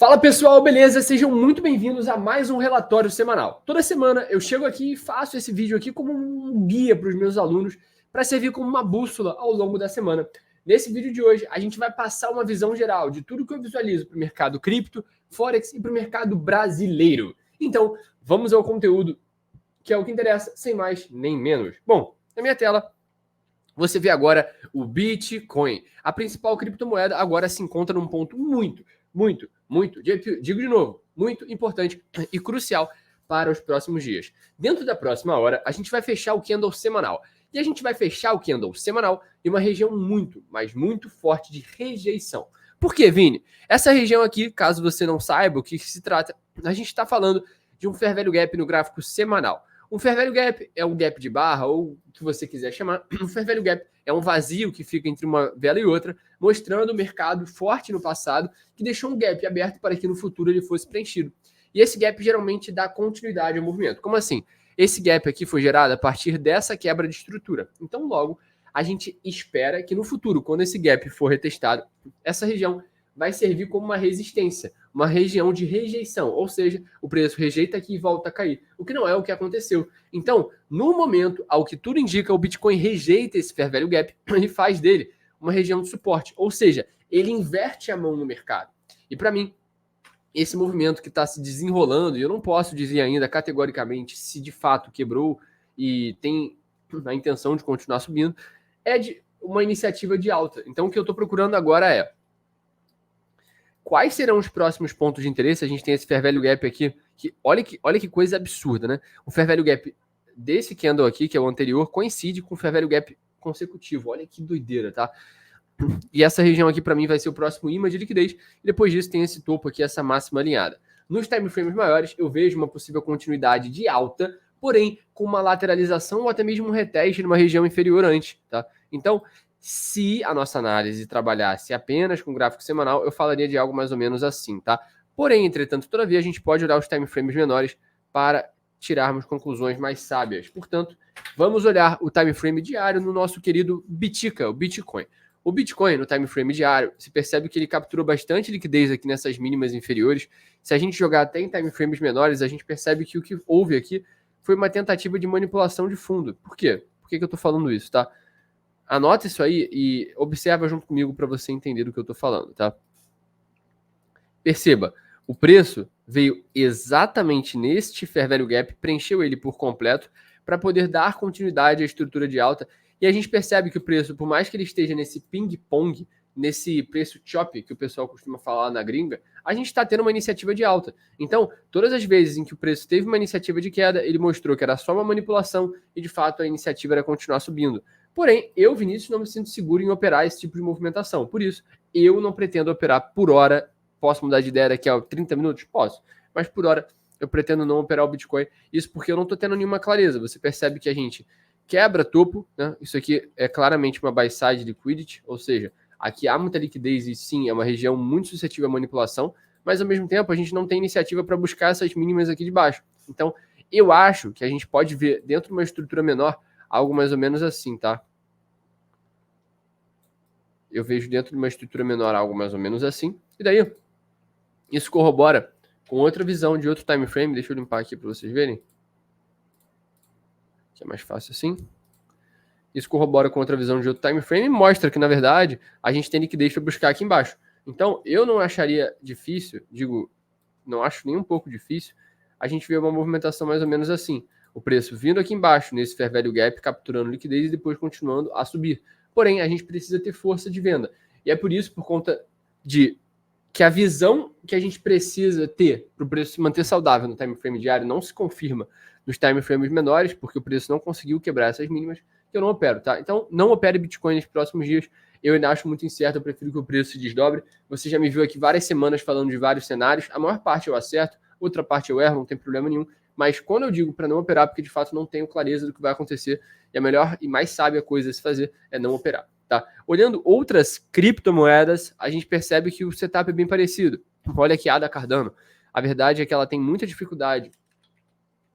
Fala pessoal, beleza? Sejam muito bem-vindos a mais um relatório semanal. Toda semana eu chego aqui e faço esse vídeo aqui como um guia para os meus alunos, para servir como uma bússola ao longo da semana. Nesse vídeo de hoje, a gente vai passar uma visão geral de tudo que eu visualizo para o mercado cripto, forex e para o mercado brasileiro. Então, vamos ao conteúdo, que é o que interessa, sem mais nem menos. Bom, na minha tela, você vê agora o Bitcoin. A principal criptomoeda agora se encontra num ponto muito, digo de novo, muito importante e crucial para os próximos dias. Dentro da próxima hora, a gente vai fechar o candle semanal. E a gente vai fechar o candle semanal em uma região muito, mas muito forte de rejeição. Por quê, Vini? Essa região aqui, caso você não saiba o que se trata, a gente está falando de um fair value gap no gráfico semanal. Um fair value gap é um gap de barra, ou o que você quiser chamar. Um fair value gap é um vazio que fica entre uma vela e outra, mostrando o mercado forte no passado, que deixou um gap aberto para que no futuro ele fosse preenchido. E esse gap geralmente dá continuidade ao movimento. Como assim? Esse gap aqui foi gerado a partir dessa quebra de estrutura. Então, logo, a gente espera que no futuro, quando esse gap for retestado, essa região vai servir como uma resistência, uma região de rejeição, ou seja, o preço rejeita aqui e volta a cair, o que não é o que aconteceu. Então, no momento, ao que tudo indica, o Bitcoin rejeita esse fair value gap e faz dele uma região de suporte, ou seja, ele inverte a mão no mercado. E para mim, esse movimento que está se desenrolando, e eu não posso dizer ainda categoricamente se de fato quebrou e tem a intenção de continuar subindo, é de uma iniciativa de alta. Então, o que eu estou procurando agora é quais serão os próximos pontos de interesse. A gente tem esse fair value gap aqui, que olha que coisa absurda, né? O fair value gap desse candle aqui, que é o anterior, coincide com o fair value gap consecutivo. Olha que doideira, tá? E essa região aqui, para mim, vai ser o próximo imã de liquidez. E depois disso tem esse topo aqui, essa máxima alinhada. Nos time frames maiores, eu vejo uma possível continuidade de alta, porém com uma lateralização ou até mesmo um reteste numa região inferior antes, tá? Então, se a nossa análise trabalhasse apenas com gráfico semanal, eu falaria de algo mais ou menos assim, tá? Porém, entretanto, todavia, a gente pode olhar os time frames menores para tirarmos conclusões mais sábias. Portanto, vamos olhar o time frame diário no nosso querido Bitica, o Bitcoin. O Bitcoin, no time frame diário, se percebe que ele capturou bastante liquidez aqui nessas mínimas inferiores. Se a gente jogar até em time frames menores, a gente percebe que o que houve aqui foi uma tentativa de manipulação de fundo. Por quê? Por que eu estou falando isso, tá? Anota isso aí e observa junto comigo para você entender do que eu estou falando, tá? Perceba, o preço veio exatamente neste fair value gap, preencheu ele por completo para poder dar continuidade à estrutura de alta. E a gente percebe que o preço, por mais que ele esteja nesse ping-pong, nesse preço chop que o pessoal costuma falar na gringa, a gente está tendo uma iniciativa de alta. Então, todas as vezes em que o preço teve uma iniciativa de queda, ele mostrou que era só uma manipulação e, de fato, a iniciativa era continuar subindo. Porém, eu, Vinícius, não me sinto seguro em operar esse tipo de movimentação. Por isso, eu não pretendo operar por hora. Posso mudar de ideia daqui a 30 minutos? Posso. Mas por hora, eu pretendo não operar o Bitcoin. Isso porque eu não estou tendo nenhuma clareza. Você percebe que a gente quebra topo, né? Isso aqui é claramente uma buy side liquidity, ou seja, aqui há muita liquidez e sim, é uma região muito suscetível à manipulação, mas ao mesmo tempo a gente não tem iniciativa para buscar essas mínimas aqui de baixo. Então, eu acho que a gente pode ver dentro de uma estrutura menor algo mais ou menos assim, tá? Eu vejo dentro de uma estrutura menor algo mais ou menos assim, e daí isso corrobora com outra visão de outro time frame. Deixa eu limpar aqui para vocês verem. Que é mais fácil assim. Isso corrobora com outra visão de outro time frame e mostra que, na verdade, a gente tem liquidez para buscar aqui embaixo. Então, eu não acharia difícil, não acho nem um pouco difícil, a gente ver uma movimentação mais ou menos assim. O preço vindo aqui embaixo, nesse fair value gap, capturando liquidez e depois continuando a subir. Porém, a gente precisa ter força de venda. E é por isso, por conta de que a visão que a gente precisa ter para o preço se manter saudável no time frame diário não se confirma nos time frames menores, porque o preço não conseguiu quebrar essas mínimas, que eu não opero, tá? Então, não opere Bitcoin nos próximos dias. Eu ainda acho muito incerto, eu prefiro que o preço se desdobre. Você já me viu aqui várias semanas falando de vários cenários. A maior parte eu acerto, outra parte eu erro, não tem problema nenhum. Mas quando eu digo para não operar, porque de fato não tenho clareza do que vai acontecer, e a melhor e mais sábia coisa a se fazer é não operar, tá? Olhando outras criptomoedas, a gente percebe que o setup é bem parecido. Olha aqui a ADA Cardano. A verdade é que ela tem muita dificuldade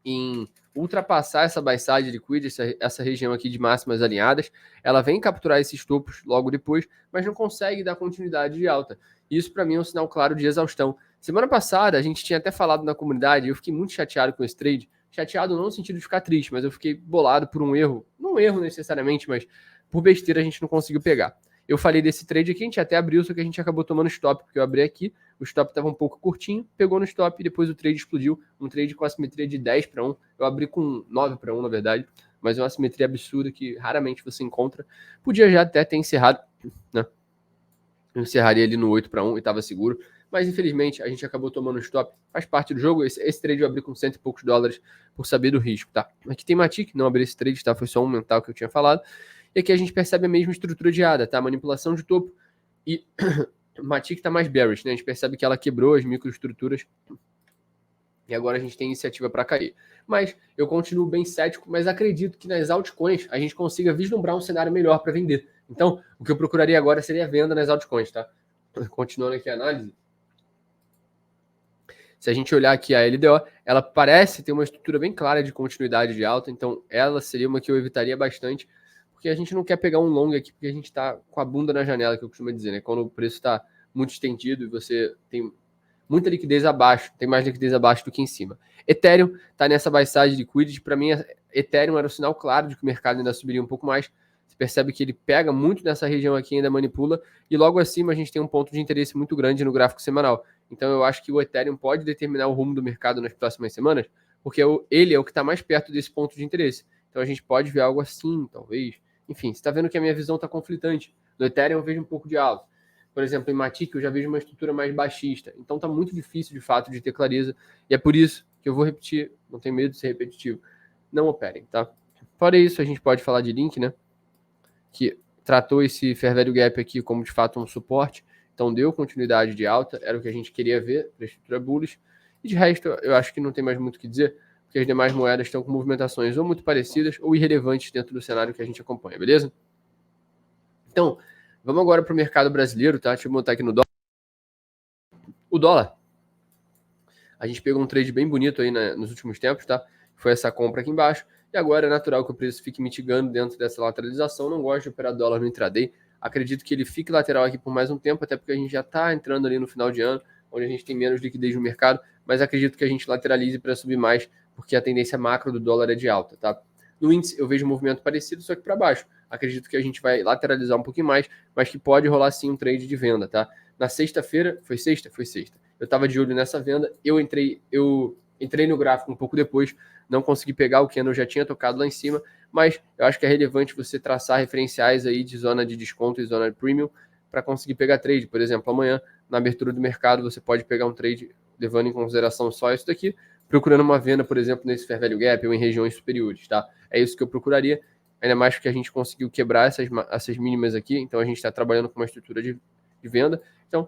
em ultrapassar essa buy side liquid, essa região aqui de máximas alinhadas. Ela vem capturar esses topos logo depois, mas não consegue dar continuidade de alta. Isso para mim é um sinal claro de exaustão. Semana passada a gente tinha até falado na comunidade, eu fiquei muito chateado com esse trade. Chateado não no sentido de ficar triste, mas eu fiquei bolado por um erro. Não um erro necessariamente, mas por besteira a gente não conseguiu pegar. Eu falei desse trade aqui, a gente até abriu, só que a gente acabou tomando stop, porque eu abri aqui, o stop estava um pouco curtinho, pegou no stop e depois o trade explodiu. Um trade com assimetria de 10-1. Eu abri com 9-1, na verdade, mas é uma assimetria absurda que raramente você encontra. Podia já até ter encerrado, né? Eu encerraria ali no 8-1 e estava seguro. Mas infelizmente a gente acabou tomando stop. Faz parte do jogo. Esse trade eu abri com $100 e poucos por saber do risco, tá? Aqui tem Matic, não abri esse trade, tá? Foi só um mental que eu tinha falado. E aqui a gente percebe a mesma estrutura de ADA, tá? Manipulação de topo. E Matic tá mais bearish, né? A gente percebe que ela quebrou as microestruturas. E agora a gente tem iniciativa para cair. Mas eu continuo bem cético, mas acredito que nas altcoins a gente consiga vislumbrar um cenário melhor para vender. Então, o que eu procuraria agora seria a venda nas altcoins, tá? Continuando aqui a análise. Se a gente olhar aqui a LDO, ela parece ter uma estrutura bem clara de continuidade de alta, então ela seria uma que eu evitaria bastante, porque a gente não quer pegar um long aqui, porque a gente está com a bunda na janela, que eu costumo dizer, né? Quando o preço está muito estendido e você tem muita liquidez abaixo, tem mais liquidez abaixo do que em cima. Ethereum está nessa buy side liquidity, para mim Ethereum era um sinal claro de que o mercado ainda subiria um pouco mais. Você percebe que ele pega muito nessa região aqui, ainda manipula, e logo acima a gente tem um ponto de interesse muito grande no gráfico semanal. Então eu acho que o Ethereum pode determinar o rumo do mercado nas próximas semanas, porque ele é o que está mais perto desse ponto de interesse. Então a gente pode ver algo assim, talvez. Enfim, você está vendo que a minha visão está conflitante. No Ethereum eu vejo um pouco de alto. Por exemplo, em Matic eu já vejo uma estrutura mais baixista. Então está muito difícil, de fato, de ter clareza. E é por isso que eu vou repetir, não tenho medo de ser repetitivo. Não operem, tá? Fora isso, a gente pode falar de Link, né? Que tratou esse Fair Value Gap aqui como, de fato, um suporte. Então deu continuidade de alta, era o que a gente queria ver para a estrutura bullish. E de resto, eu acho que não tem mais muito o que dizer, porque as demais moedas estão com movimentações ou muito parecidas ou irrelevantes dentro do cenário que a gente acompanha, beleza? Então, vamos agora para o mercado brasileiro, tá? Deixa eu botar aqui no dólar. O dólar, a gente pegou um trade bem bonito aí nos últimos tempos, tá? Foi essa compra aqui embaixo. E agora é natural que o preço fique mitigando dentro dessa lateralização. Não gosto de operar dólar no intraday. Acredito que ele fique lateral aqui por mais um tempo, até porque a gente já está entrando ali no final de ano, onde a gente tem menos liquidez no mercado, mas acredito que a gente lateralize para subir mais, porque a tendência macro do dólar é de alta, tá? No índice eu vejo um movimento parecido, só que para baixo. Acredito que a gente vai lateralizar um pouquinho mais, mas que pode rolar sim um trade de venda, tá? Na sexta-feira, foi sexta? Foi sexta. Eu estava de olho nessa venda, eu entrei no gráfico um pouco depois, não consegui pegar, o candle já tinha tocado lá em cima, mas eu acho que é relevante você traçar referenciais aí de zona de desconto e zona de premium para conseguir pegar trade. Por exemplo, amanhã, na abertura do mercado, você pode pegar um trade levando em consideração só isso daqui, procurando uma venda, por exemplo, nesse Fair Value Gap ou em regiões superiores, tá? É isso que eu procuraria, ainda mais porque a gente conseguiu quebrar essas mínimas aqui, então a gente está trabalhando com uma estrutura de venda. Então,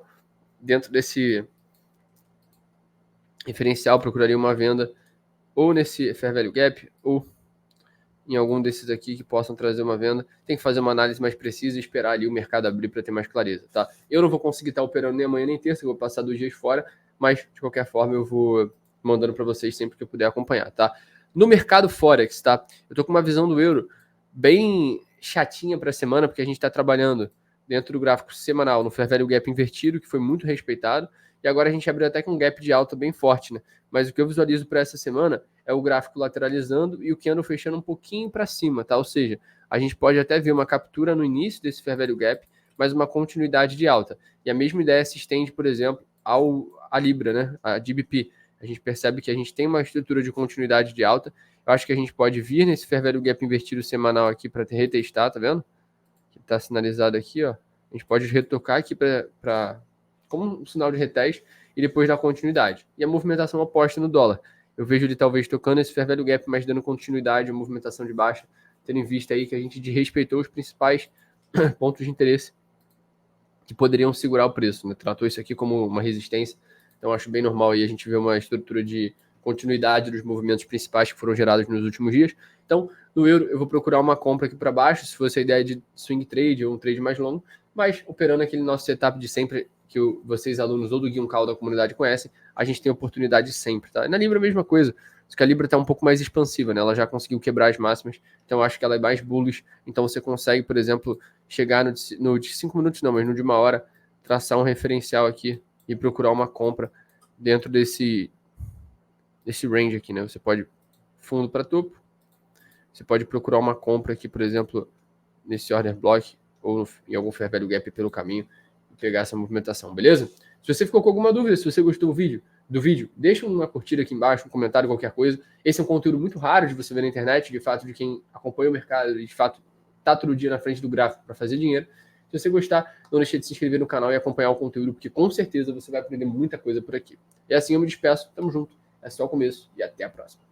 dentro desse referencial, procuraria uma venda ou nesse Fair Value Gap, ou em algum desses aqui que possam trazer uma venda. Tem que fazer uma análise mais precisa e esperar ali o mercado abrir para ter mais clareza, tá? Eu não vou conseguir estar operando nem amanhã nem terça, eu vou passar 2 dias fora, mas de qualquer forma eu vou mandando para vocês sempre que eu puder acompanhar, tá? No mercado Forex, tá? Eu tô com uma visão do euro bem chatinha para a semana, porque a gente está trabalhando dentro do gráfico semanal no Fair Value Gap invertido, que foi muito respeitado, e agora a gente abriu até com um gap de alta bem forte, né? Mas o que eu visualizo para essa semana é o gráfico lateralizando e o candle fechando um pouquinho para cima, tá? Ou seja, a gente pode até ver uma captura no início desse Fair Value Gap, mas uma continuidade de alta. E a mesma ideia se estende, por exemplo, à Libra, né? A GBP. A gente percebe que a gente tem uma estrutura de continuidade de alta. Eu acho que a gente pode vir nesse Fair Value Gap invertido semanal aqui para retestar, tá vendo? Que está sinalizado aqui, ó. A gente pode retocar aqui como um sinal de reteste e depois dar continuidade. E a movimentação oposta no dólar. Eu vejo ele talvez tocando esse Fair Value Gap, mas dando continuidade à movimentação de baixa, tendo em vista aí que a gente desrespeitou os principais pontos de interesse que poderiam segurar o preço, né? Tratou isso aqui como uma resistência, então acho bem normal aí a gente ver uma estrutura de continuidade dos movimentos principais que foram gerados nos últimos dias. Então, no euro, eu vou procurar uma compra aqui para baixo, se fosse a ideia de swing trade ou um trade mais longo, mas operando aquele nosso setup de sempre, que vocês, alunos ou do Guion Call da comunidade, conhecem, a gente tem oportunidade sempre, tá? E na Libra a mesma coisa, só que a Libra está um pouco mais expansiva, né? Ela já conseguiu quebrar as máximas, então eu acho que ela é mais bullish, então você consegue, por exemplo, chegar no de 5 minutos não, mas no de 1 hora, traçar um referencial aqui e procurar uma compra dentro desse range aqui, né? Você pode fundo para topo, você pode procurar uma compra aqui, por exemplo, nesse order block ou em algum fair value gap pelo caminho e pegar essa movimentação, beleza? Se você ficou com alguma dúvida, se você gostou do vídeo, deixa uma curtida aqui embaixo, um comentário, qualquer coisa. Esse é um conteúdo muito raro de você ver na internet, de fato, de quem acompanha o mercado e de fato tá todo dia na frente do gráfico para fazer dinheiro. Se você gostar, não deixe de se inscrever no canal e acompanhar o conteúdo, porque com certeza você vai aprender muita coisa por aqui. E assim eu me despeço, tamo junto, é só o começo e até a próxima. Tchau.